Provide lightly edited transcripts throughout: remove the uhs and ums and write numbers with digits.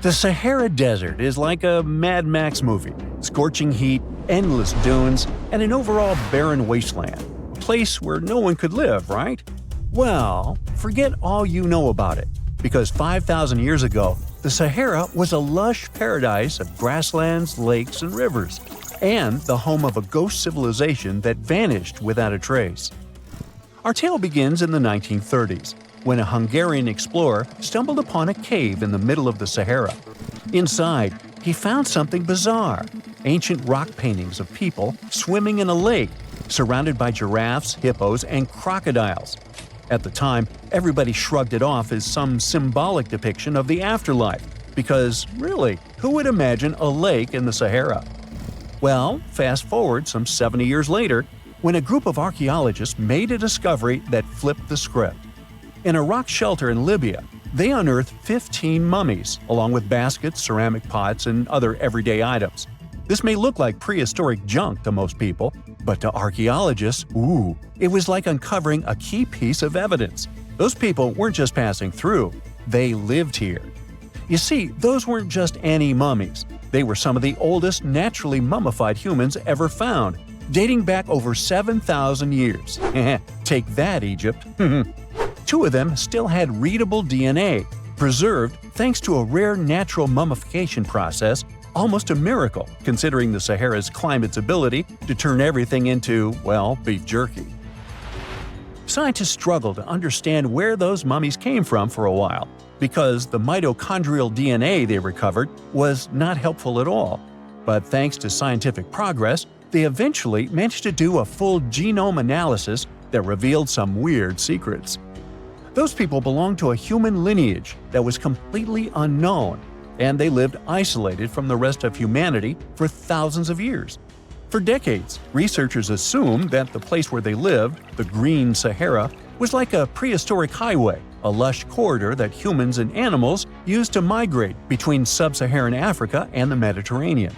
The Sahara Desert is like a Mad Max movie. Scorching heat, endless dunes, and an overall barren wasteland. A place where no one could live, right? Well, forget all you know about it. Because 5,000 years ago, the Sahara was a lush paradise of grasslands, lakes, and rivers, and the home of a ghost civilization that vanished without a trace. Our tale begins in the 1930s, when a Hungarian explorer stumbled upon a cave in the middle of the Sahara. Inside, he found something bizarre: ancient rock paintings of people swimming in a lake, surrounded by giraffes, hippos, and crocodiles. At the time, everybody shrugged it off as some symbolic depiction of the afterlife, because, really, who would imagine a lake in the Sahara? Well, fast forward some 70 years later, when a group of archaeologists made a discovery that flipped the script. In a rock shelter in Libya, they unearthed 15 mummies, along with baskets, ceramic pots, and other everyday items. This may look like prehistoric junk to most people, but to archaeologists, it was like uncovering a key piece of evidence. Those people weren't just passing through, they lived here. You see, those weren't just any mummies. They were some of the oldest naturally mummified humans ever found, dating back over 7,000 years. Take that, Egypt. Two of them still had readable DNA, preserved thanks to a rare natural mummification process, almost a miracle considering the Sahara's climate's ability to turn everything into, well, beef jerky. Scientists struggled to understand where those mummies came from for a while, because the mitochondrial DNA they recovered was not helpful at all. But thanks to scientific progress, they eventually managed to do a full genome analysis that revealed some weird secrets. Those people belonged to a human lineage that was completely unknown, and they lived isolated from the rest of humanity for thousands of years. For decades, researchers assumed that the place where they lived, the Green Sahara, was like a prehistoric highway, a lush corridor that humans and animals used to migrate between sub-Saharan Africa and the Mediterranean.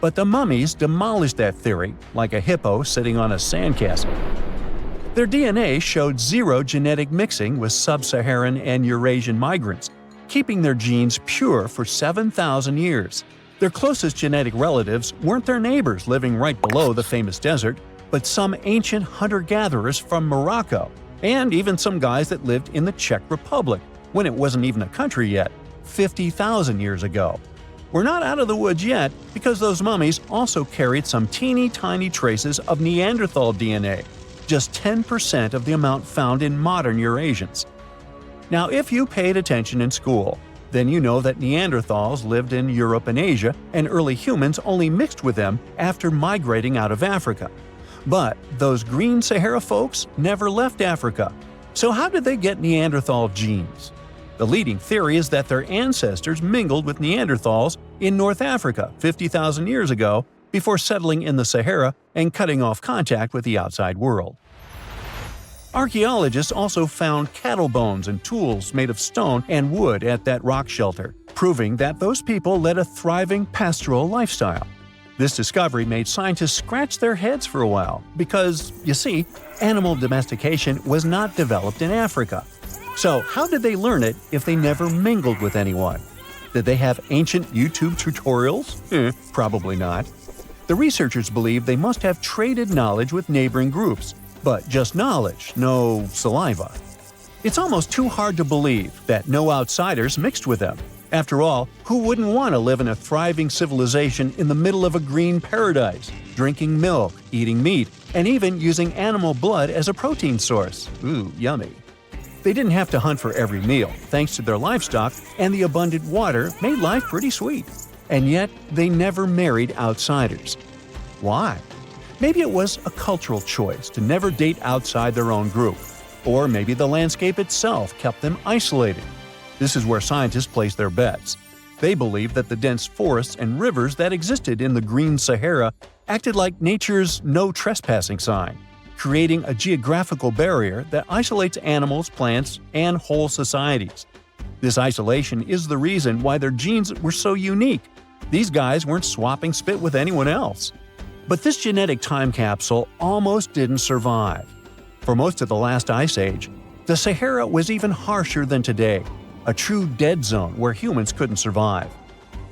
But the mummies demolished that theory, like a hippo sitting on a sandcastle. Their DNA showed zero genetic mixing with sub-Saharan and Eurasian migrants, keeping their genes pure for 7,000 years. Their closest genetic relatives weren't their neighbors living right below the famous desert, but some ancient hunter-gatherers from Morocco, and even some guys that lived in the Czech Republic, when it wasn't even a country yet, 50,000 years ago. We're not out of the woods yet, because those mummies also carried some teeny-tiny traces of Neanderthal DNA, just 10% of the amount found in modern Eurasians. Now, if you paid attention in school, then you know that Neanderthals lived in Europe and Asia, and early humans only mixed with them after migrating out of Africa. But those Green Sahara folks never left Africa. So how did they get Neanderthal genes? The leading theory is that their ancestors mingled with Neanderthals in North Africa 50,000 years ago before settling in the Sahara and cutting off contact with the outside world. Archaeologists also found cattle bones and tools made of stone and wood at that rock shelter, proving that those people led a thriving pastoral lifestyle. This discovery made scientists scratch their heads for a while because, you see, animal domestication was not developed in Africa. So how did they learn it if they never mingled with anyone? Did they have ancient YouTube tutorials? Probably not. The researchers believe they must have traded knowledge with neighboring groups, but just knowledge, no saliva. It's almost too hard to believe that no outsiders mixed with them. After all, who wouldn't want to live in a thriving civilization in the middle of a green paradise, drinking milk, eating meat, and even using animal blood as a protein source? Ooh, yummy. They didn't have to hunt for every meal, thanks to their livestock, and the abundant water made life pretty sweet. And yet, they never married outsiders. Why? Maybe it was a cultural choice to never date outside their own group. Or maybe the landscape itself kept them isolated. This is where scientists place their bets. They believe that the dense forests and rivers that existed in the Green Sahara acted like nature's no trespassing sign, creating a geographical barrier that isolates animals, plants, and whole societies. This isolation is the reason why their genes were so unique. These guys weren't swapping spit with anyone else. But this genetic time capsule almost didn't survive. For most of the last ice age, the Sahara was even harsher than today, a true dead zone where humans couldn't survive.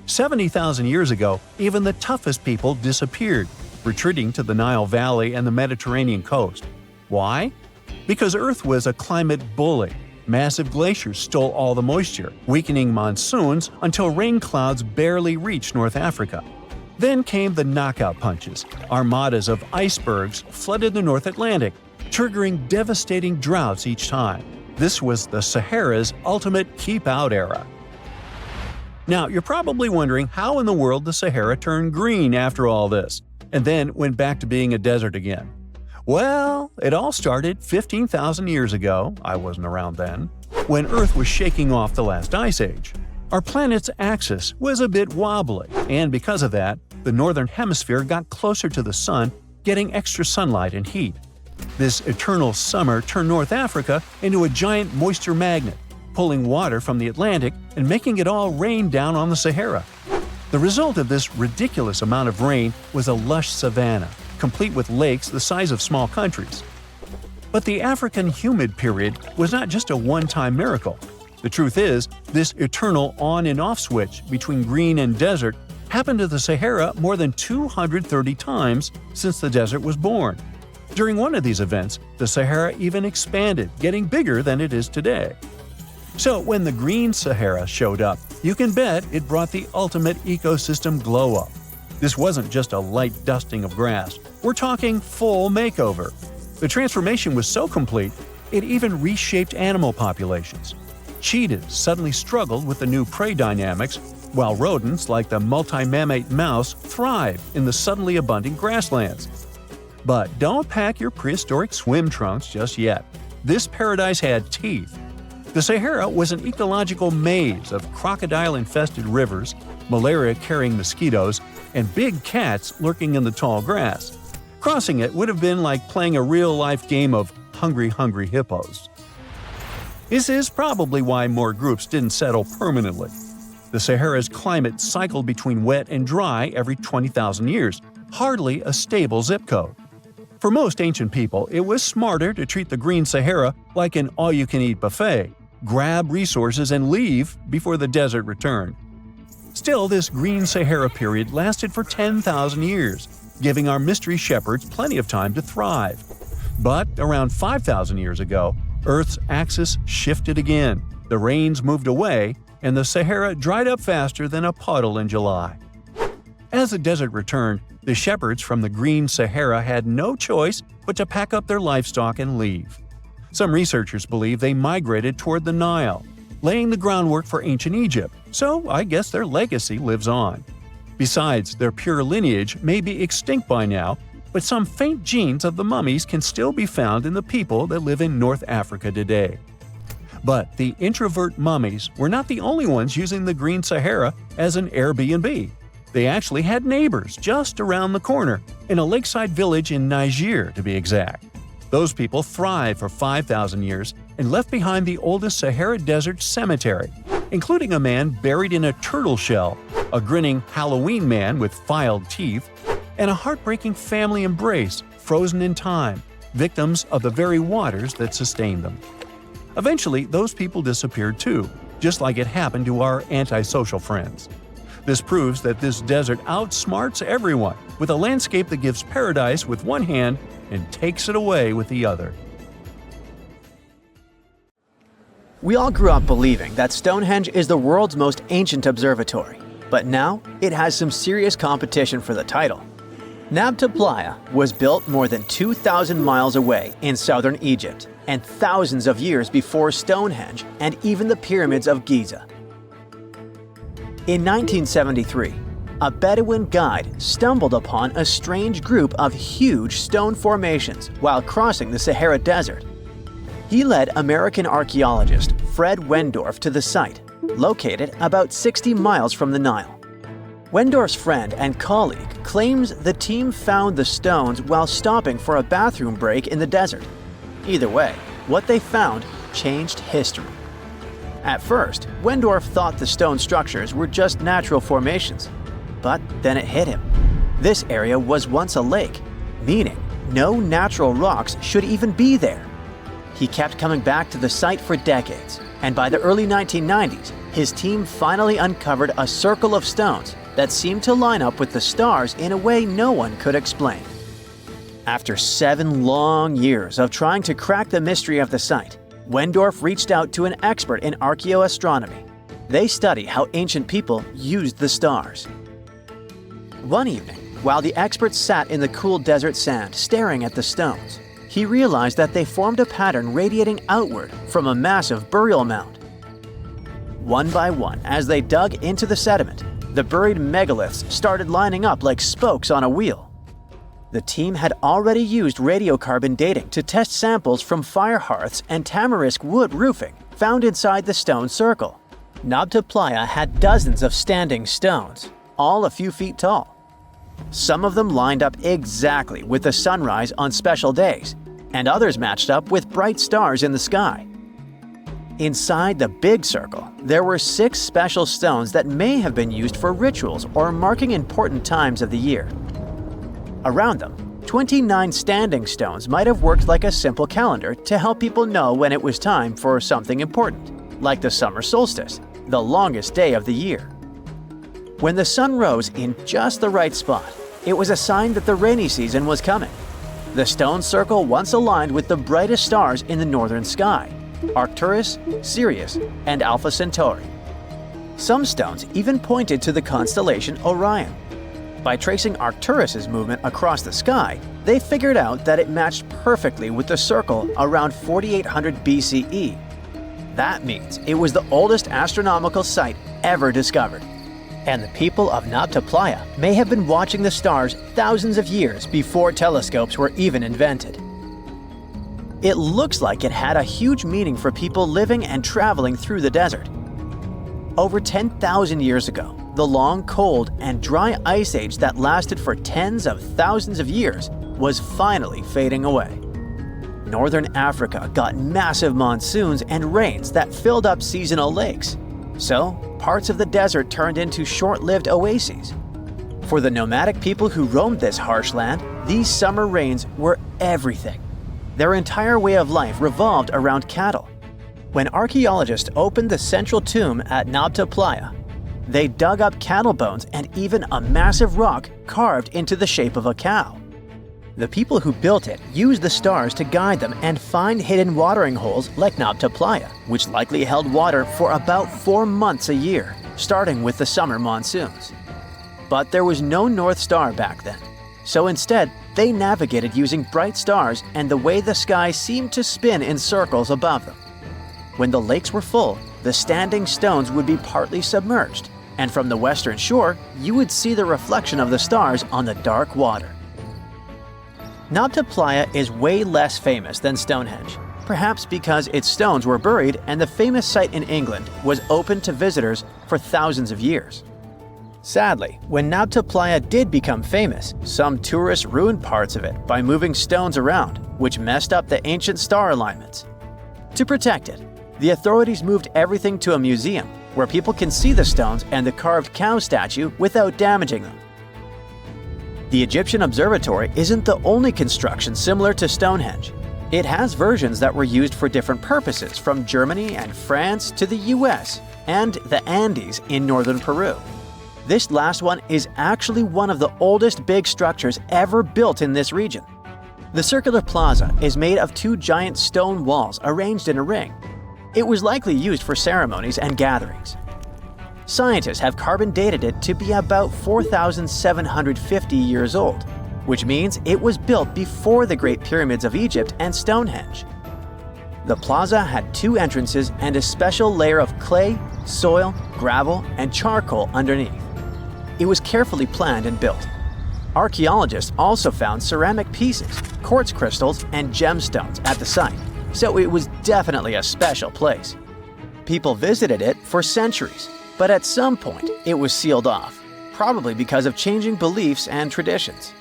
70,000 years ago, even the toughest people disappeared, retreating to the Nile Valley and the Mediterranean coast. Why? Because Earth was a climate bully. Massive glaciers stole all the moisture, weakening monsoons until rain clouds barely reached North Africa. Then came the knockout punches. Armadas of icebergs flooded the North Atlantic, triggering devastating droughts each time. This was the Sahara's ultimate keep-out era. Now, you're probably wondering how in the world the Sahara turned green after all this, and then went back to being a desert again. Well, it all started 15,000 years ago, I wasn't around then, when Earth was shaking off the last ice age. Our planet's axis was a bit wobbly, and because of that, the northern hemisphere got closer to the sun, getting extra sunlight and heat. This eternal summer turned North Africa into a giant moisture magnet, pulling water from the Atlantic and making it all rain down on the Sahara. The result of this ridiculous amount of rain was a lush savanna, complete with lakes the size of small countries. But the African humid period was not just a one-time miracle. The truth is, this eternal on and off switch between green and desert happened to the Sahara more than 230 times since the desert was born. During one of these events, the Sahara even expanded, getting bigger than it is today. So when the green Sahara showed up, you can bet it brought the ultimate ecosystem glow-up. This wasn't just a light dusting of grass. We're talking full makeover. The transformation was so complete, it even reshaped animal populations. Cheetahs suddenly struggled with the new prey dynamics, while rodents like the multi-mammate mouse thrived in the suddenly abundant grasslands. But don't pack your prehistoric swim trunks just yet. This paradise had teeth. The Sahara was an ecological maze of crocodile-infested rivers, malaria-carrying mosquitoes, and big cats lurking in the tall grass. Crossing it would have been like playing a real-life game of Hungry Hungry Hippos. This is probably why more groups didn't settle permanently. The Sahara's climate cycled between wet and dry every 20,000 years, hardly a stable zip code. For most ancient people, it was smarter to treat the green Sahara like an all-you-can-eat buffet, grab resources and leave before the desert returned. Still, this green Sahara period lasted for 10,000 years, giving our mystery shepherds plenty of time to thrive. But around 5,000 years ago, Earth's axis shifted again, the rains moved away, and the Sahara dried up faster than a puddle in July. As the desert returned, the shepherds from the green Sahara had no choice but to pack up their livestock and leave. Some researchers believe they migrated toward the Nile, laying the groundwork for ancient Egypt, so I guess their legacy lives on. Besides, their pure lineage may be extinct by now, but some faint genes of the mummies can still be found in the people that live in North Africa today. But the introvert mummies were not the only ones using the green Sahara as an Airbnb. They actually had neighbors just around the corner, in a lakeside village in Niger to be exact. Those people thrived for 5,000 years and left behind the oldest Sahara Desert cemetery, including a man buried in a turtle shell, a grinning Halloween man with filed teeth, and a heartbreaking family embrace frozen in time, victims of the very waters that sustained them. Eventually, those people disappeared too, just like it happened to our antisocial friends. This proves that this desert outsmarts everyone, with a landscape that gives paradise with one hand and takes it away with the other. We all grew up believing that Stonehenge is the world's most ancient observatory, but now it has some serious competition for the title. Nabta Playa was built more than 2,000 miles away in southern Egypt and thousands of years before Stonehenge and even the pyramids of Giza. In 1973, a Bedouin guide stumbled upon a strange group of huge stone formations while crossing the Sahara Desert. He led American archaeologist Fred Wendorf to the site, located about 60 miles from the Nile. Wendorf's friend and colleague claims the team found the stones while stopping for a bathroom break in the desert. Either way, what they found changed history. At first, Wendorf thought the stone structures were just natural formations. But then it hit him. This area was once a lake, meaning no natural rocks should even be there. He kept coming back to the site for decades, and by the early 1990s, his team finally uncovered a circle of stones that seemed to line up with the stars in a way no one could explain. After 7 long years of trying to crack the mystery of the site, Wendorf reached out to an expert in archaeoastronomy. They study how ancient people used the stars. One evening, while the expert sat in the cool desert sand staring at the stones, he realized that they formed a pattern radiating outward from a massive burial mound. One by one, as they dug into the sediment, the buried megaliths started lining up like spokes on a wheel. The team had already used radiocarbon dating to test samples from fire hearths and tamarisk wood roofing found inside the stone circle. Nabta Playa had dozens of standing stones, all a few feet tall. Some of them lined up exactly with the sunrise on special days, and others matched up with bright stars in the sky. Inside the big circle, there were 6 special stones that may have been used for rituals or marking important times of the year. Around them, 29 standing stones might have worked like a simple calendar to help people know when it was time for something important, like the summer solstice, the longest day of the year. When the sun rose in just the right spot, it was a sign that the rainy season was coming. The stone circle once aligned with the brightest stars in the northern sky: Arcturus, Sirius, and Alpha Centauri. Some stones even pointed to the constellation Orion. By tracing Arcturus's movement across the sky, they figured out that it matched perfectly with the circle around 4800 BCE. That means it was the oldest astronomical site ever discovered. And the people of Nabta Playa may have been watching the stars thousands of years before telescopes were even invented. It looks like it had a huge meaning for people living and traveling through the desert. Over 10,000 years ago, the long, cold, and dry ice age that lasted for tens of thousands of years was finally fading away. Northern Africa got massive monsoons and rains that filled up seasonal lakes. So, parts of the desert turned into short-lived oases. For the nomadic people who roamed this harsh land, these summer rains were everything. Their entire way of life revolved around cattle. When archaeologists opened the central tomb at Nabta Playa, they dug up cattle bones and even a massive rock carved into the shape of a cow. The people who built it used the stars to guide them and find hidden watering holes like Nabta Playa, which likely held water for about 4 months a year, starting with the summer monsoons. But there was no North Star back then, so instead, they navigated using bright stars and the way the sky seemed to spin in circles above them. When the lakes were full, the standing stones would be partly submerged, and from the western shore, you would see the reflection of the stars on the dark water. Nabta Playa is way less famous than Stonehenge, perhaps because its stones were buried and the famous site in England was open to visitors for thousands of years. Sadly, when Nabta Playa did become famous, some tourists ruined parts of it by moving stones around, which messed up the ancient star alignments. To protect it, the authorities moved everything to a museum where people can see the stones and the carved cow statue without damaging them. The Egyptian observatory isn't the only construction similar to Stonehenge. It has versions that were used for different purposes, from Germany and France to the US and the Andes in northern Peru. This last one is actually one of the oldest big structures ever built in this region. The circular plaza is made of 2 giant stone walls arranged in a ring. It was likely used for ceremonies and gatherings. Scientists have carbon dated it to be about 4,750 years old, which means it was built before the Great Pyramids of Egypt and Stonehenge. The plaza had 2 entrances and a special layer of clay, soil, gravel, and charcoal underneath. It was carefully planned and built. Archaeologists also found ceramic pieces, quartz crystals, and gemstones at the site, so it was definitely a special place. People visited it for centuries, but at some point it was sealed off, probably because of changing beliefs and traditions.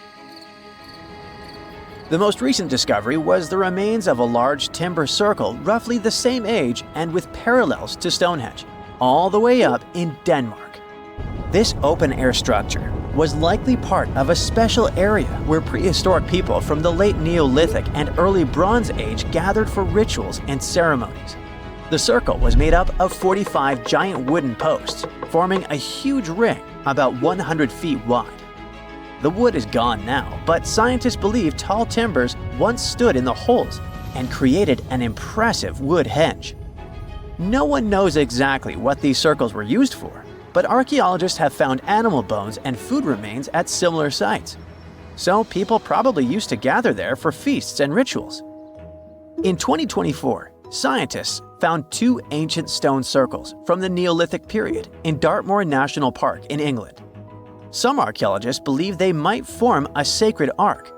The most recent discovery was the remains of a large timber circle roughly the same age and with parallels to Stonehenge, all the way up in Denmark. This open-air structure was likely part of a special area where prehistoric people from the late Neolithic and early Bronze Age gathered for rituals and ceremonies. The circle was made up of 45 giant wooden posts, forming a huge ring about 100 feet wide. The wood is gone now, but scientists believe tall timbers once stood in the holes and created an impressive wood henge. No one knows exactly what these circles were used for, but archaeologists have found animal bones and food remains at similar sites. So people probably used to gather there for feasts and rituals. In 2024, scientists found 2 ancient stone circles from the Neolithic period in Dartmoor National Park in England. Some archaeologists believe they might form a sacred ark.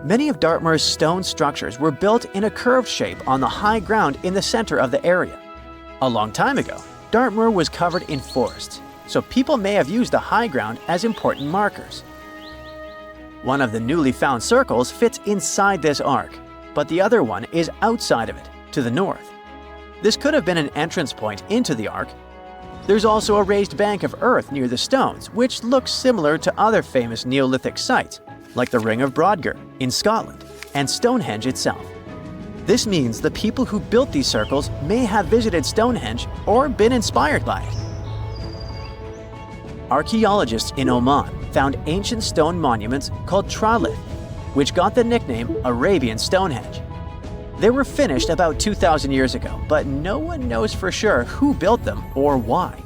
Many of Dartmoor's stone structures were built in a curved shape on the high ground in the center of the area. A long time ago, Dartmoor was covered in forests, so people may have used the high ground as important markers. One of the newly found circles fits inside this ark, but the other one is outside of it, to the north. This could have been an entrance point into the ark. There's also a raised bank of earth near the stones, which looks similar to other famous Neolithic sites, like the Ring of Brodgar in Scotland and Stonehenge itself. This means the people who built these circles may have visited Stonehenge or been inspired by it. Archaeologists in Oman found ancient stone monuments called tralith, which got the nickname Arabian Stonehenge. They were finished about 2,000 years ago, but no one knows for sure who built them or why.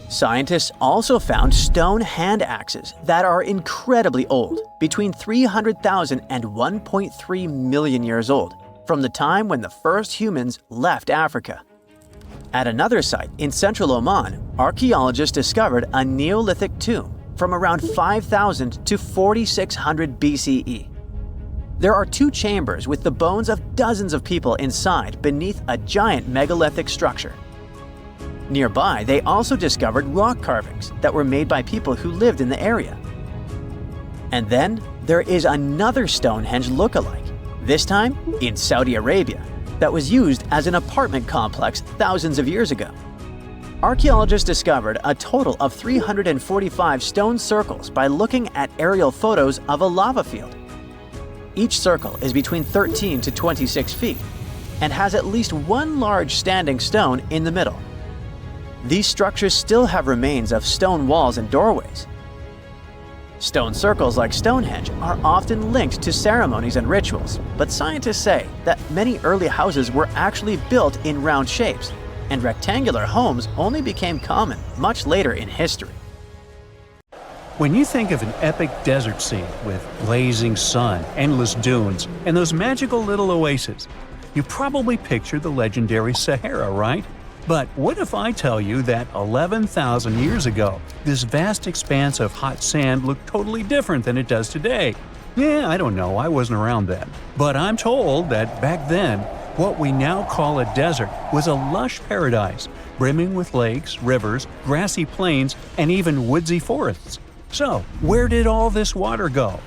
Scientists also found stone hand axes that are incredibly old, between 300,000 and 1.3 million years old, from the time when the first humans left Africa. At another site in central Oman, archaeologists discovered a Neolithic tomb from around 5,000 to 4,600 BCE. There are 2 chambers with the bones of dozens of people inside beneath a giant megalithic structure. Nearby, they also discovered rock carvings that were made by people who lived in the area. And then there is another Stonehenge look-alike, this time in Saudi Arabia, that was used as an apartment complex thousands of years ago. Archaeologists discovered a total of 345 stone circles by looking at aerial photos of a lava field. Each circle is between 13 to 26 feet and has at least one large standing stone in the middle. These structures still have remains of stone walls and doorways. Stone circles like Stonehenge are often linked to ceremonies and rituals, but scientists say that many early houses were actually built in round shapes, and rectangular homes only became common much later in history. When you think of an epic desert scene with blazing sun, endless dunes, and those magical little oases, you probably picture the legendary Sahara, right? But what if I tell you that 11,000 years ago, this vast expanse of hot sand looked totally different than it does today? Yeah, I don't know, I wasn't around then. But I'm told that back then, what we now call a desert was a lush paradise, brimming with lakes, rivers, grassy plains, and even woodsy forests. So, where did all this water go?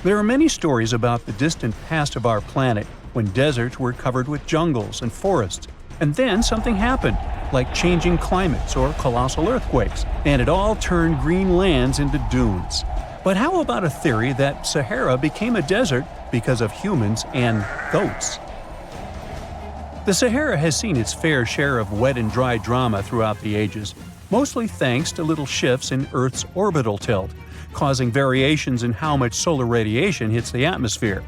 There are many stories about the distant past of our planet when deserts were covered with jungles and forests. And then something happened, like changing climates or colossal earthquakes, and it all turned green lands into dunes. But how about a theory that Sahara became a desert because of humans and goats? The Sahara has seen its fair share of wet and dry drama throughout the ages, mostly thanks to little shifts in Earth's orbital tilt, causing variations in how much solar radiation hits the atmosphere.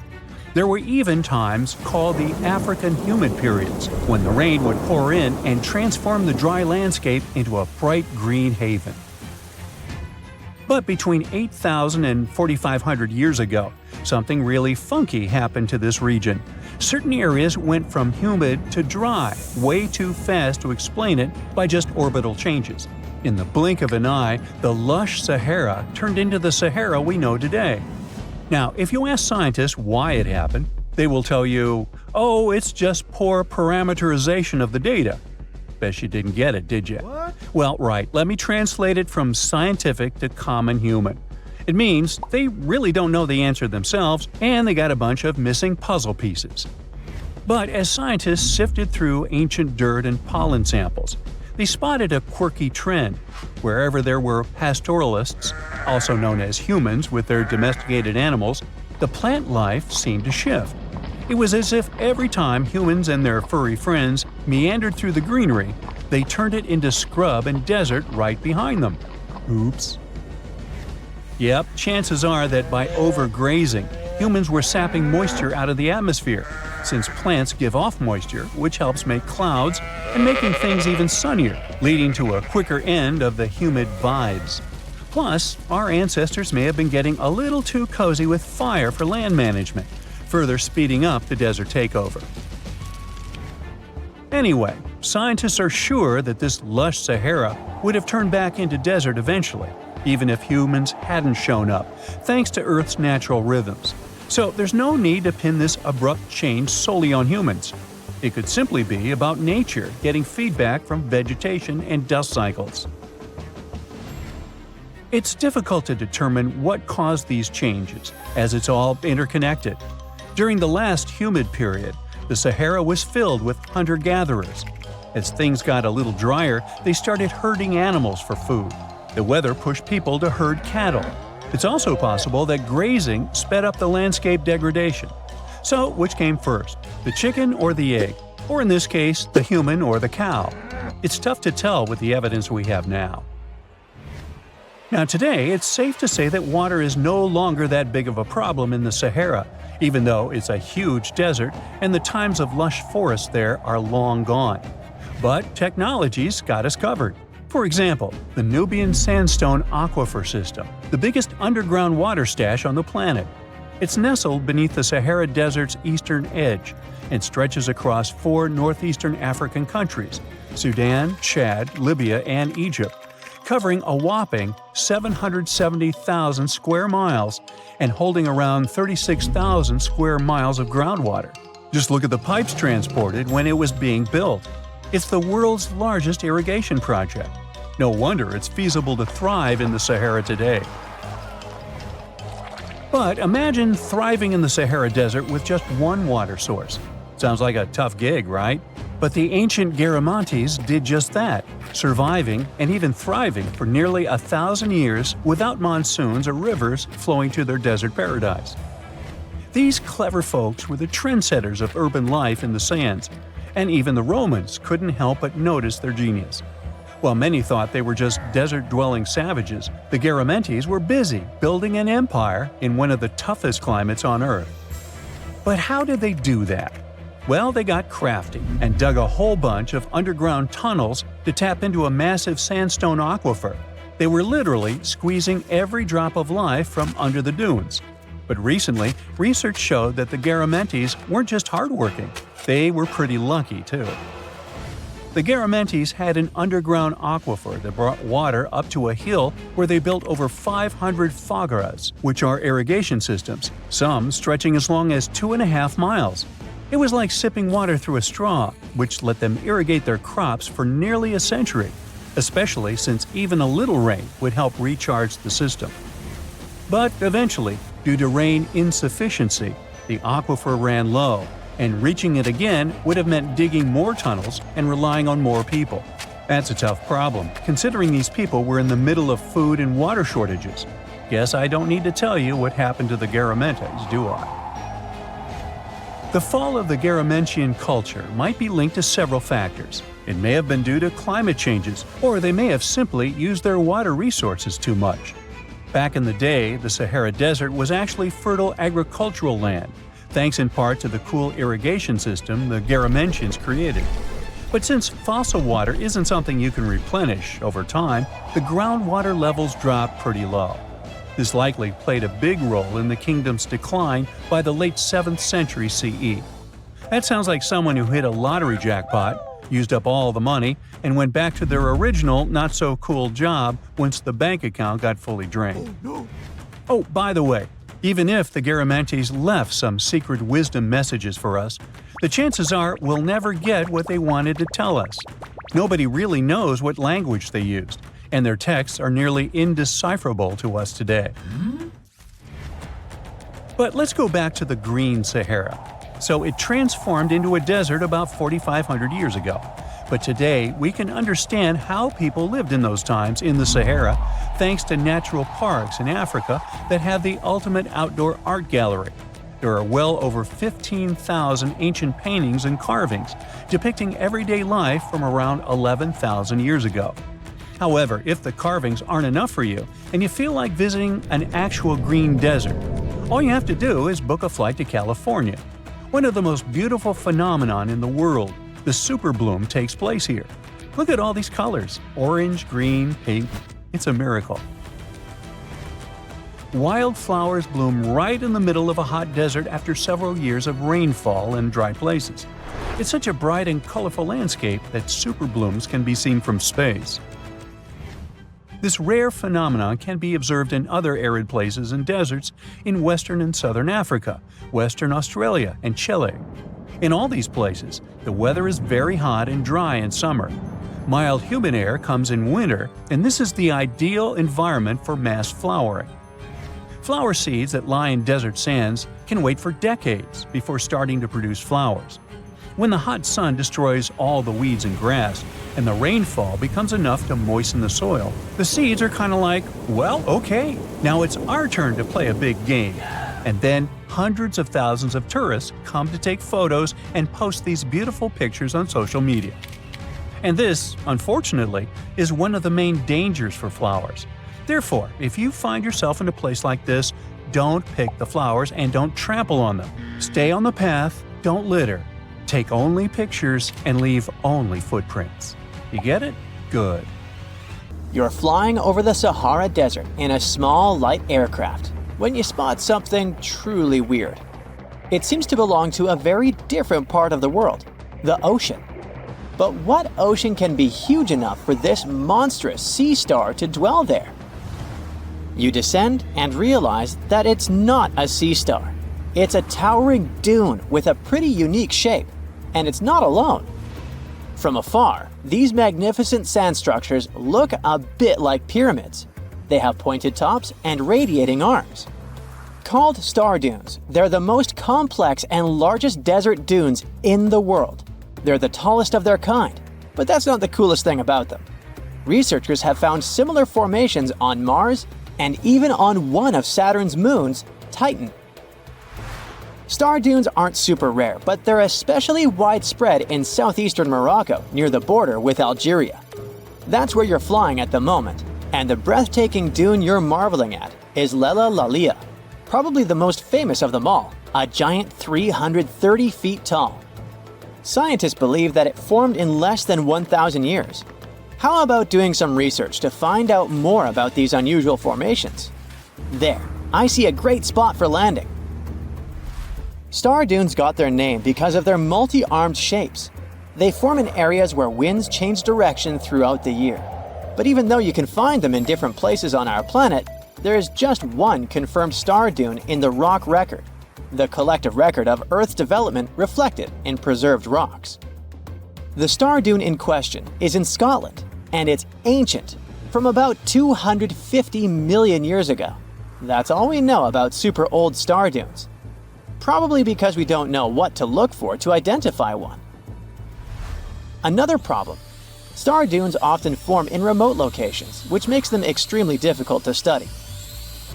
There were even times called the African humid periods, when the rain would pour in and transform the dry landscape into a bright green haven. But between 8,000 and 4,500 years ago, something really funky happened to this region. Certain areas went from humid to dry, way too fast to explain it by just orbital changes. In the blink of an eye, the lush Sahara turned into the Sahara we know today. Now, if you ask scientists why it happened, they will tell you, oh, it's just poor parameterization of the data. Bet you didn't get it, did you? What? Well, right, let me translate it from scientific to common human. It means they really don't know the answer themselves, and they got a bunch of missing puzzle pieces. But as scientists sifted through ancient dirt and pollen samples, they spotted a quirky trend. Wherever there were pastoralists, also known as humans with their domesticated animals, the plant life seemed to shift. It was as if every time humans and their furry friends meandered through the greenery, they turned it into scrub and desert right behind them. Oops. Yep, chances are that by overgrazing, humans were sapping moisture out of the atmosphere, since plants give off moisture, which helps make clouds and making things even sunnier, leading to a quicker end of the humid vibes. Plus, our ancestors may have been getting a little too cozy with fire for land management, further speeding up the desert takeover. Anyway, scientists are sure that this lush Sahara would have turned back into desert eventually, even if humans hadn't shown up, thanks to Earth's natural rhythms. So there's no need to pin this abrupt change solely on humans. It could simply be about nature getting feedback from vegetation and dust cycles. It's difficult to determine what caused these changes, as it's all interconnected. During the last humid period, the Sahara was filled with hunter-gatherers. As things got a little drier, they started herding animals for food. The weather pushed people to herd cattle. It's also possible that grazing sped up the landscape degradation. So, which came first, the chicken or the egg? Or in this case, the human or the cow? It's tough to tell with the evidence we have now. Now today, it's safe to say that water is no longer that big of a problem in the Sahara, even though it's a huge desert and the times of lush forests there are long gone. But technology's got us covered. For example, the Nubian Sandstone Aquifer System, the biggest underground water stash on the planet. It's nestled beneath the Sahara Desert's eastern edge and stretches across 4 northeastern African countries – Sudan, Chad, Libya, and Egypt, covering a whopping 770,000 square miles and holding around 36,000 square miles of groundwater. Just look at the pipes transported when it was being built. It's the world's largest irrigation project. No wonder it's feasible to thrive in the Sahara today. But imagine thriving in the Sahara Desert with just one water source. Sounds like a tough gig, right? But the ancient Garamantes did just that, surviving and even thriving for nearly 1,000 years without monsoons or rivers flowing to their desert paradise. These clever folks were the trendsetters of urban life in the sands, and even the Romans couldn't help but notice their genius. While many thought they were just desert-dwelling savages, the Garamantes were busy building an empire in one of the toughest climates on Earth. But how did they do that? Well, they got crafty and dug a whole bunch of underground tunnels to tap into a massive sandstone aquifer. They were literally squeezing every drop of life from under the dunes. But recently, research showed that the Garamantes weren't just hardworking, they were pretty lucky too. The Garamantes had an underground aquifer that brought water up to a hill where they built over 500 fogaras, which are irrigation systems, some stretching as long as 2.5 miles. It was like sipping water through a straw, which let them irrigate their crops for nearly a century, especially since even a little rain would help recharge the system. But eventually, due to rain insufficiency, the aquifer ran low, and reaching it again would have meant digging more tunnels and relying on more people. That's a tough problem, considering these people were in the middle of food and water shortages. Guess I don't need to tell you what happened to the Garamantes, do I? The fall of the Garamantian culture might be linked to several factors. It may have been due to climate changes, or they may have simply used their water resources too much. Back in the day, the Sahara Desert was actually fertile agricultural land, thanks in part to the cool irrigation system the Garamantians created. But since fossil water isn't something you can replenish over time, the groundwater levels dropped pretty low. This likely played a big role in the kingdom's decline by the late 7th century CE. That sounds like someone who hit a lottery jackpot, used up all the money, and went back to their original not-so-cool job once the bank account got fully drained. Oh, by the way, even if the Garamantes left some secret wisdom messages for us, the chances are we'll never get what they wanted to tell us. Nobody really knows what language they used, and their texts are nearly indecipherable to us today. But let's go back to the Green Sahara. So it transformed into a desert about 4,500 years ago. But today, we can understand how people lived in those times in the Sahara thanks to natural parks in Africa that have the ultimate outdoor art gallery. There are well over 15,000 ancient paintings and carvings depicting everyday life from around 11,000 years ago. However, if the carvings aren't enough for you and you feel like visiting an actual green desert, all you have to do is book a flight to California. One of the most beautiful phenomenon in the world, the superbloom, takes place here. Look at all these colors – orange, green, pink. It's a miracle. Wildflowers bloom right in the middle of a hot desert after several years of rainfall in dry places. It's such a bright and colorful landscape that superblooms can be seen from space. This rare phenomenon can be observed in other arid places and deserts in western and southern Africa, western Australia, and Chile. In all these places, the weather is very hot and dry in summer. Mild humid air comes in winter, and this is the ideal environment for mass flowering. Flower seeds that lie in desert sands can wait for decades before starting to produce flowers. When the hot sun destroys all the weeds and grass, and the rainfall becomes enough to moisten the soil, the seeds are kind of like, well, okay, now it's our turn to play a big game. And then hundreds of thousands of tourists come to take photos and post these beautiful pictures on social media. And this, unfortunately, is one of the main dangers for flowers. Therefore, if you find yourself in a place like this, don't pick the flowers and don't trample on them. Stay on the path, don't litter. Take only pictures and leave only footprints. You get it? Good. You're flying over the Sahara Desert in a small, light aircraft when you spot something truly weird. It seems to belong to a very different part of the world, the ocean. But what ocean can be huge enough for this monstrous sea star to dwell there? You descend and realize that it's not a sea star. It's a towering dune with a pretty unique shape, and it's not alone. From afar, these magnificent sand structures look a bit like pyramids. They have pointed tops and radiating arms. Called star dunes, they're the most complex and largest desert dunes in the world. They're the tallest of their kind, but that's not the coolest thing about them. Researchers have found similar formations on Mars and even on one of Saturn's moons, Titan. Star dunes aren't super rare, but they're especially widespread in southeastern Morocco near the border with Algeria. That's where you're flying at the moment, and the breathtaking dune you're marveling at is Lella Lalia, probably the most famous of them all, a giant 330 feet tall. Scientists believe that it formed in less than 1,000 years. How about doing some research to find out more about these unusual formations? There, I see a great spot for landing. Star dunes got their name because of their multi-armed shapes. They form in areas where winds change direction throughout the year. But even though you can find them in different places on our planet, there is just one confirmed star dune in the rock record, the collective record of Earth's development reflected in preserved rocks. The star dune in question is in Scotland, and it's ancient, from about 250 million years ago. That's all we know about super old star dunes. Probably because we don't know what to look for to identify one. Another problem: star dunes often form in remote locations, which makes them extremely difficult to study.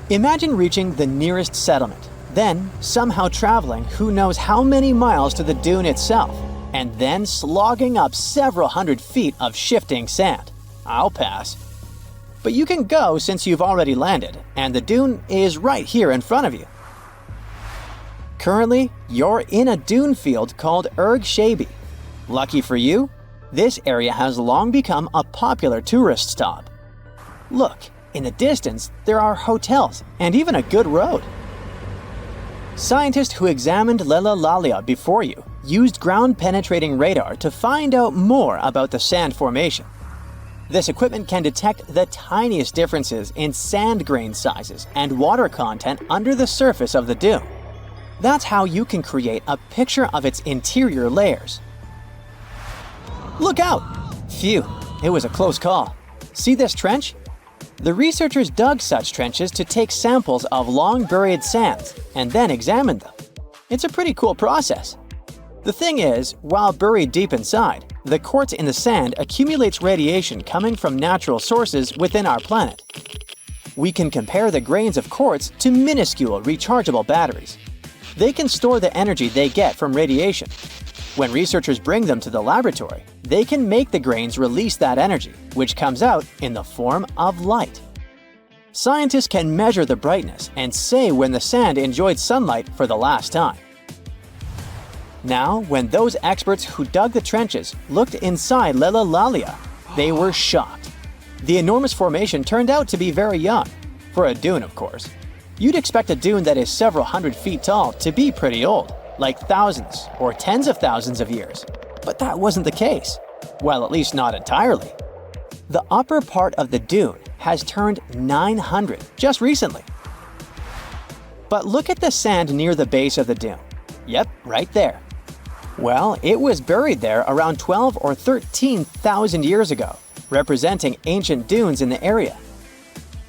Imagine reaching the nearest settlement, then somehow traveling who knows how many miles to the dune itself, and then slogging up several hundred feet of shifting sand. I'll pass. But you can go since you've already landed, and the dune is right here in front of you. Currently, you're in a dune field called Erg Shabi. Lucky for you, this area has long become a popular tourist stop. Look, in the distance, there are hotels and even a good road. Scientists who examined Lella Lalia before you used ground-penetrating radar to find out more about the sand formation. This equipment can detect the tiniest differences in sand grain sizes and water content under the surface of the dune. That's how you can create a picture of its interior layers. Look out! Phew, it was a close call. See this trench? The researchers dug such trenches to take samples of long-buried sands and then examined them. It's a pretty cool process. The thing is, while buried deep inside, the quartz in the sand accumulates radiation coming from natural sources within our planet. We can compare the grains of quartz to minuscule rechargeable batteries. They can store the energy they get from radiation. When researchers bring them to the laboratory, they can make the grains release that energy, which comes out in the form of light. Scientists can measure the brightness and say when the sand enjoyed sunlight for the last time. Now, when those experts who dug the trenches looked inside Lifeless, they were shocked. The enormous formation turned out to be very young, for a dune, of course. You'd expect a dune that is several hundred feet tall to be pretty old, like thousands or tens of thousands of years. But that wasn't the case. Well, at least not entirely. The upper part of the dune has turned 900 just recently. But look at the sand near the base of the dune. Yep, right there. Well, it was buried there around 12 or 13,000 years ago, representing ancient dunes in the area.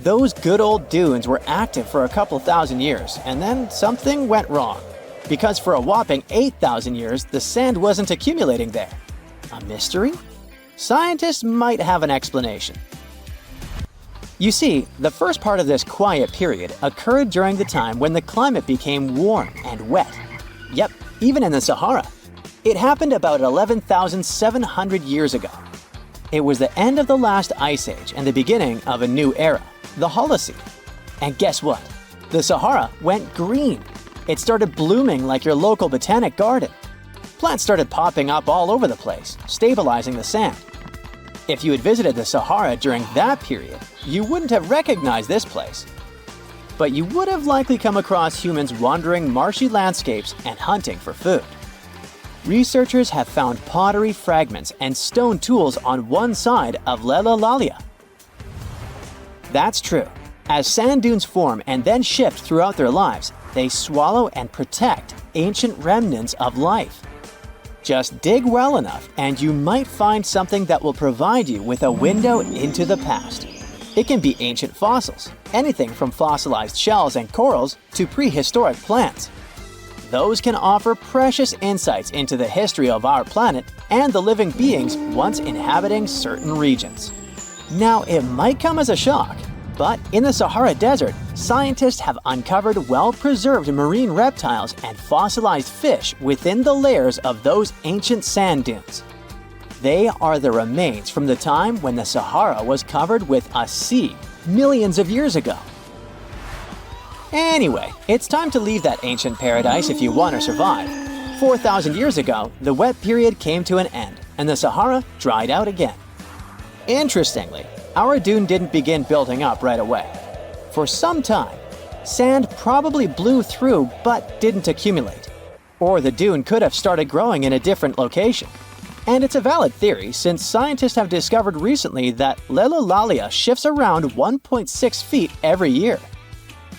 Those good old dunes were active for a couple thousand years, and then something went wrong. Because for a whopping 8,000 years, the sand wasn't accumulating there. A mystery? Scientists might have an explanation. You see, the first part of this quiet period occurred during the time when the climate became warm and wet. Yep, even in the Sahara. It happened about 11,700 years ago. It was the end of the last ice age and the beginning of a new era, the Holocene. And guess what? The Sahara went green. It started blooming like your local botanic garden. Plants started popping up all over the place, stabilizing the sand. If you had visited the Sahara during that period, you wouldn't have recognized this place. But you would have likely come across humans wandering marshy landscapes and hunting for food. Researchers have found pottery fragments and stone tools on one side of Lifeless. That's true. As sand dunes form and then shift throughout their lives, they swallow and protect ancient remnants of life. Just dig well enough and you might find something that will provide you with a window into the past. It can be ancient fossils, anything from fossilized shells and corals to prehistoric plants. Those can offer precious insights into the history of our planet and the living beings once inhabiting certain regions. Now, it might come as a shock, but in the Sahara Desert, scientists have uncovered well-preserved marine reptiles and fossilized fish within the layers of those ancient sand dunes. They are the remains from the time when the Sahara was covered with a sea millions of years ago. Anyway, it's time to leave that ancient paradise if you want to survive. 4,000 years ago, the wet period came to an end, and the Sahara dried out again. Interestingly, our dune didn't begin building up right away. For some time, sand probably blew through but didn't accumulate. Or the dune could have started growing in a different location. And it's a valid theory since scientists have discovered recently that Lifeless shifts around 1.6 feet every year.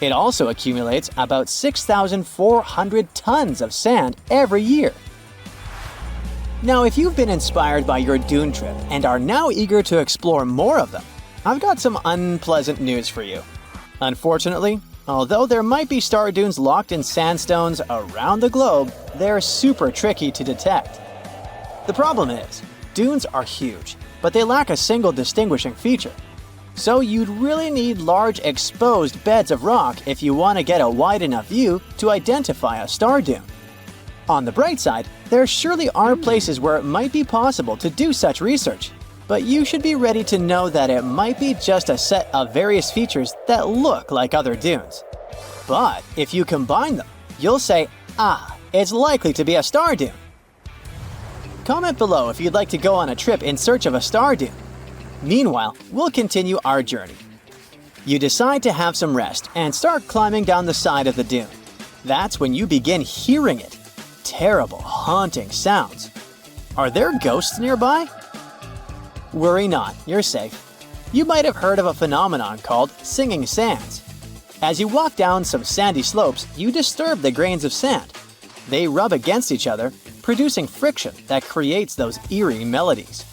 It also accumulates about 6,400 tons of sand every year. Now, if you've been inspired by your dune trip and are now eager to explore more of them, I've got some unpleasant news for you. Unfortunately, although there might be star dunes locked in sandstones around the globe, they're super tricky to detect. The problem is, dunes are huge, but they lack a single distinguishing feature. So you'd really need large exposed beds of rock if you want to get a wide enough view to identify a star dune. On the bright side, there surely are places where it might be possible to do such research, but you should be ready to know that it might be just a set of various features that look like other dunes. But if you combine them, you'll say, it's likely to be a star dune. Comment below if you'd like to go on a trip in search of a star dune. Meanwhile, we'll continue our journey. You decide to have some rest and start climbing down the side of the dune. That's when you begin hearing it. Terrible, haunting sounds. Are there ghosts nearby? Worry not, you're safe. You might have heard of a phenomenon called singing sands. As you walk down some sandy slopes, you disturb the grains of sand. They rub against each other, producing friction that creates those eerie melodies.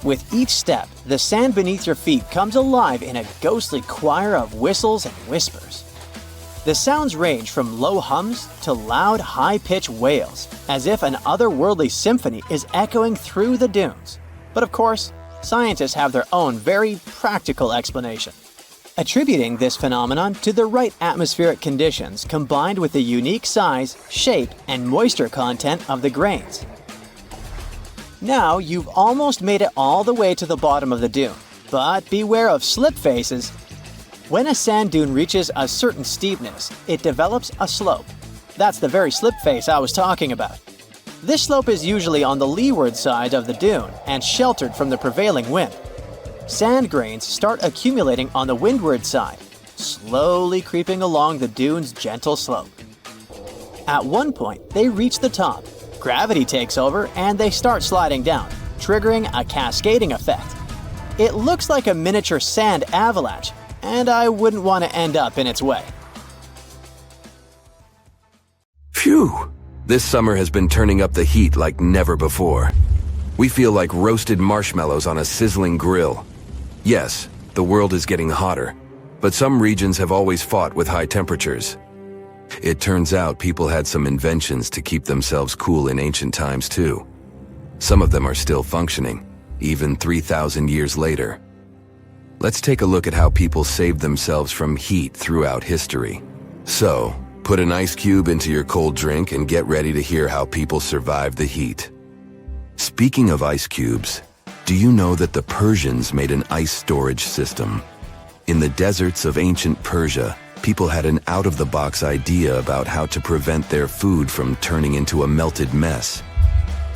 With each step, the sand beneath your feet comes alive in a ghostly choir of whistles and whispers. The sounds range from low hums to loud, high-pitched wails, as if an otherworldly symphony is echoing through the dunes. But of course, scientists have their own very practical explanation. attributing this phenomenon to the right atmospheric conditions combined with the unique size, shape, and moisture content of the grains. Now you've almost made it all the way to the bottom of the dune, but beware of slip faces. When a sand dune reaches a certain steepness, it develops a slope. That's the very slip face I was talking about. This slope is usually on the leeward side of the dune and sheltered from the prevailing wind. Sand grains start accumulating on the windward side, slowly creeping along the dune's gentle slope. At one point, they reach the top. Gravity takes over and they start sliding down, triggering a cascading effect. It looks like a miniature sand avalanche, and I wouldn't want to end up in its way. Phew! This summer has been turning up the heat like never before. We feel like roasted marshmallows on a sizzling grill. Yes, the world is getting hotter, but some regions have always fought with high temperatures. It turns out people had some inventions to keep themselves cool in ancient times too. Some of them are still functioning, even 3,000 years later. Let's take a look at how people saved themselves from heat throughout history. So, put an ice cube into your cold drink and get ready to hear how people survived the heat. Speaking of ice cubes, do you know that the Persians made an ice storage system? In the deserts of ancient Persia, people had an out-of-the-box idea about how to prevent their food from turning into a melted mess.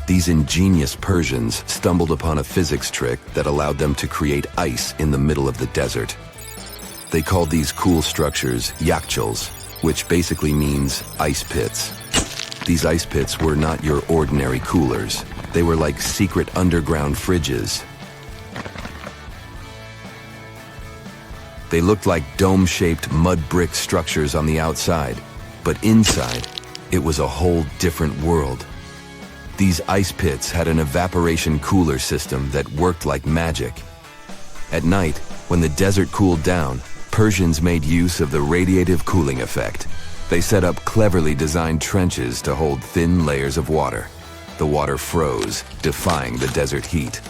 These ingenious Persians stumbled upon a physics trick that allowed them to create ice in the middle of the desert. They called these cool structures yakhchals, which basically means ice pits. These ice pits were not your ordinary coolers. They were like secret underground fridges. They looked like dome-shaped mud brick structures on the outside, but inside, it was a whole different world. These ice pits had an evaporation cooler system that worked like magic. At night, when the desert cooled down, Persians made use of the radiative cooling effect. They set up cleverly designed trenches to hold thin layers of water. The water froze, defying the desert heat.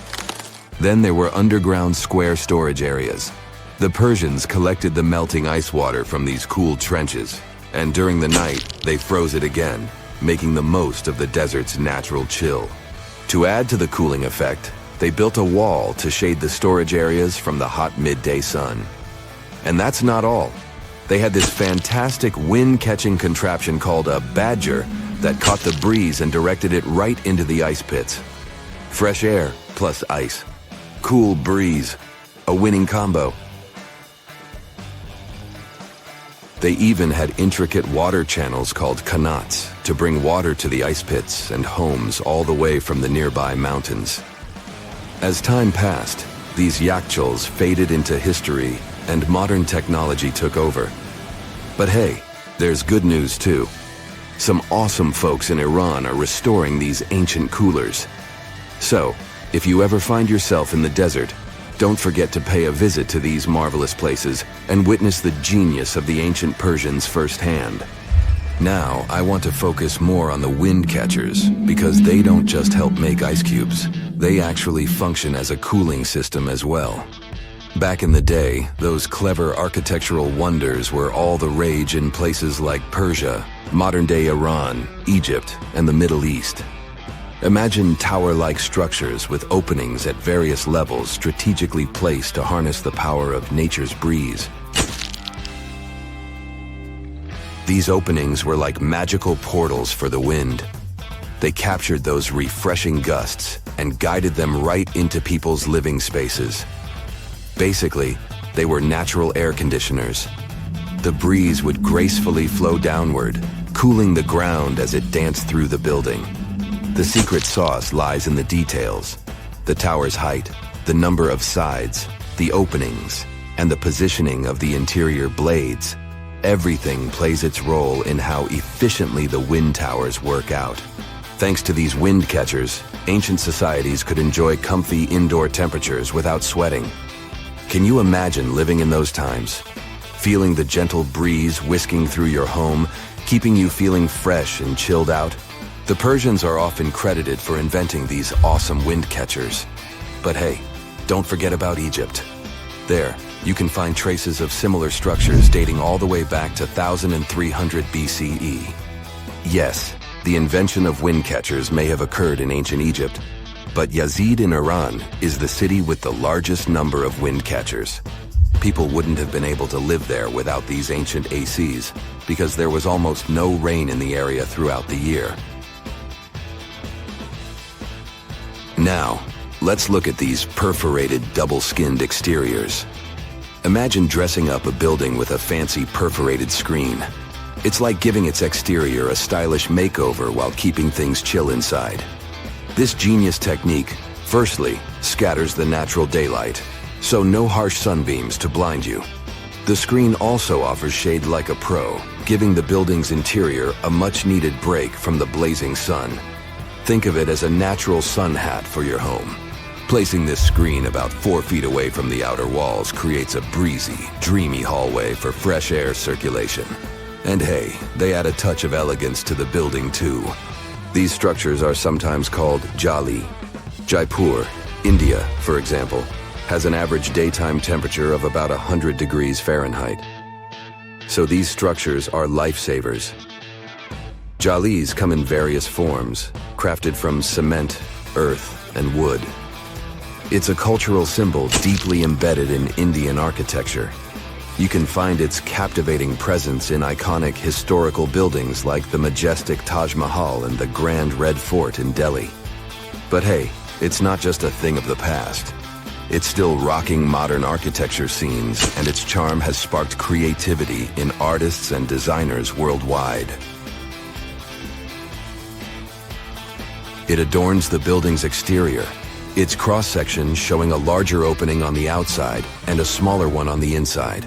Then there were underground square storage areas. The Persians collected the melting ice water from these cool trenches, and during the night, they froze it again, making the most of the desert's natural chill. To add to the cooling effect, they built a wall to shade the storage areas from the hot midday sun. And that's not all. They had this fantastic wind-catching contraption called a badger that caught the breeze and directed it right into the ice pits. Fresh air plus ice. Cool breeze. A winning combo. They even had intricate water channels called qanats to bring water to the ice pits and homes all the way from the nearby mountains. As time passed, these yakhchals faded into history and modern technology took over. But hey, there's good news too. Some awesome folks in Iran are restoring these ancient coolers. So, if you ever find yourself in the desert, don't forget to pay a visit to these marvelous places and witness the genius of the ancient Persians firsthand. Now, I want to focus more on the wind catchers because they don't just help make ice cubes. They actually function as a cooling system as well. Back in the day, those clever architectural wonders were all the rage in places like Persia, modern-day Iran, Egypt, and the Middle East. Imagine tower-like structures with openings at various levels strategically placed to harness the power of nature's breeze. These openings were like magical portals for the wind. They captured those refreshing gusts and guided them right into people's living spaces. Basically, they were natural air conditioners. The breeze would gracefully flow downward, cooling the ground as it danced through the building. The secret sauce lies in the details: the tower's height, the number of sides, the openings, and the positioning of the interior blades. Everything plays its role in how efficiently the wind towers work out. Thanks to these wind catchers, ancient societies could enjoy comfy indoor temperatures without sweating. Can you imagine living in those times? Feeling the gentle breeze whisking through your home, keeping you feeling fresh and chilled out? The Persians are often credited for inventing these awesome wind catchers. But hey, don't forget about Egypt. There, You can find traces of similar structures dating all the way back to 1300 BCE. Yes, the invention of wind catchers may have occurred in ancient Egypt, but Yazid in Iran is the city with the largest number of wind catchers. People wouldn't have been able to live there without these ancient ACs because there was almost no rain in the area throughout the year. Now, let's look at these perforated, double-skinned exteriors. Imagine dressing up a building with a fancy perforated screen. It's like giving its exterior a stylish makeover while keeping things chill inside. This genius technique, firstly, scatters the natural daylight, so no harsh sunbeams to blind you. The screen also offers shade like a pro, giving the building's interior a much-needed break from the blazing sun. Think of it as a natural sun hat for your home. Placing this screen about 4 feet away from the outer walls creates a breezy, dreamy hallway for fresh air circulation. And hey, they add a touch of elegance to the building too. These structures are sometimes called jali. Jaipur, India, for example, has an average daytime temperature of about 100 degrees Fahrenheit. So these structures are lifesavers. Jalis come in various forms, crafted from cement, earth, and wood. It's a cultural symbol deeply embedded in Indian architecture. You can find its captivating presence in iconic historical buildings like the majestic Taj Mahal and the Grand Red Fort in Delhi. But hey, it's not just a thing of the past. It's still rocking modern architecture scenes, and its charm has sparked creativity in artists and designers worldwide. It adorns the building's exterior, its cross-section showing a larger opening on the outside and a smaller one on the inside.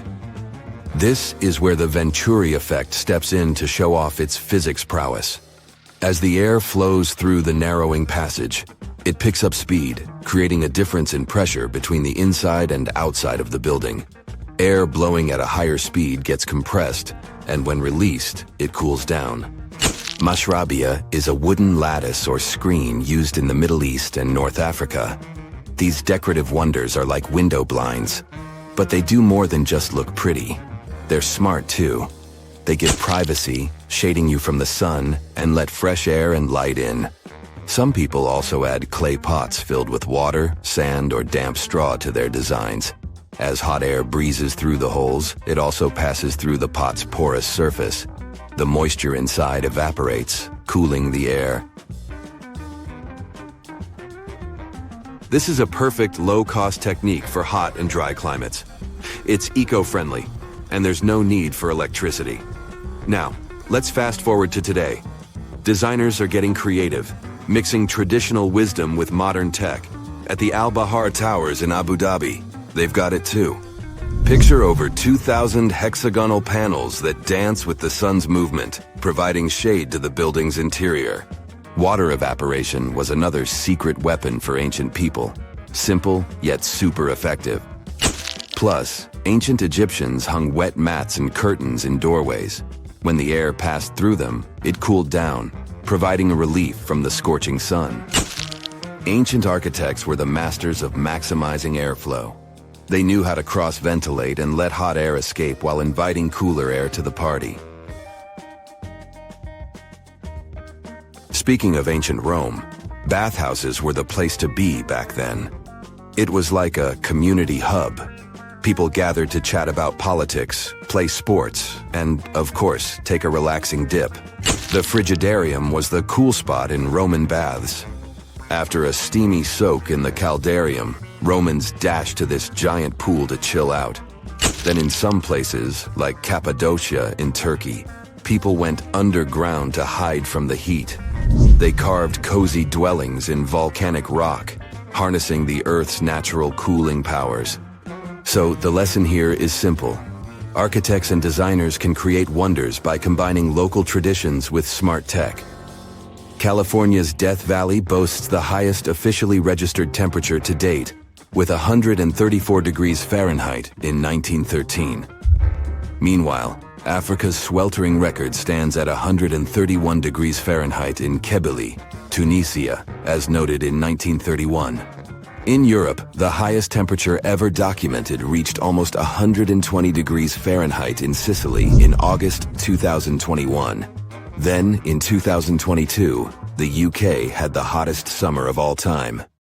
This is where the Venturi effect steps in to show off its physics prowess. As the air flows through the narrowing passage, it picks up speed, creating a difference in pressure between the inside and outside of the building. Air blowing at a higher speed gets compressed, and when released, it cools down. Mashrabia is a wooden lattice or screen used in the Middle East and North Africa. These decorative wonders are like window blinds, but they do more than just look pretty. They're smart too. They give privacy, shading you from the sun, and let fresh air and light in. Some people also add clay pots filled with water, sand, or damp straw to their designs. As hot air breezes through the holes, it also passes through the pot's porous surface. The moisture inside evaporates, cooling the air. This is a perfect low-cost technique for hot and dry climates. It's eco-friendly, and there's no need for electricity. Now, let's fast forward to today. Designers are getting creative, mixing traditional wisdom with modern tech. At the Al Bahar Towers in Abu Dhabi, they've got it too. Picture over 2,000 hexagonal panels that dance with the sun's movement, providing shade to the building's interior. Water evaporation was another secret weapon for ancient people. Simple, yet super effective. Plus, ancient Egyptians hung wet mats and curtains in doorways. When the air passed through them, it cooled down, providing a relief from the scorching sun. Ancient architects were the masters of maximizing airflow. They knew how to cross-ventilate and let hot air escape while inviting cooler air to the party. Speaking of ancient Rome, bathhouses were the place to be back then. It was like a community hub. People gathered to chat about politics, play sports, and, of course, take a relaxing dip. The frigidarium was the cool spot in Roman baths. After a steamy soak in the caldarium, Romans dashed to this giant pool to chill out. Then in some places, like Cappadocia in Turkey, people went underground to hide from the heat. They carved cozy dwellings in volcanic rock, harnessing the Earth's natural cooling powers. So the lesson here is simple. Architects and designers can create wonders by combining local traditions with smart tech. California's Death Valley boasts the highest officially registered temperature to date, with 134 degrees Fahrenheit in 1913. Meanwhile, Africa's sweltering record stands at 131 degrees Fahrenheit in Kebili, Tunisia, as noted in 1931. In Europe, the highest temperature ever documented reached almost 120 degrees Fahrenheit in Sicily in August 2021. Then, in 2022, the UK had the hottest summer of all time.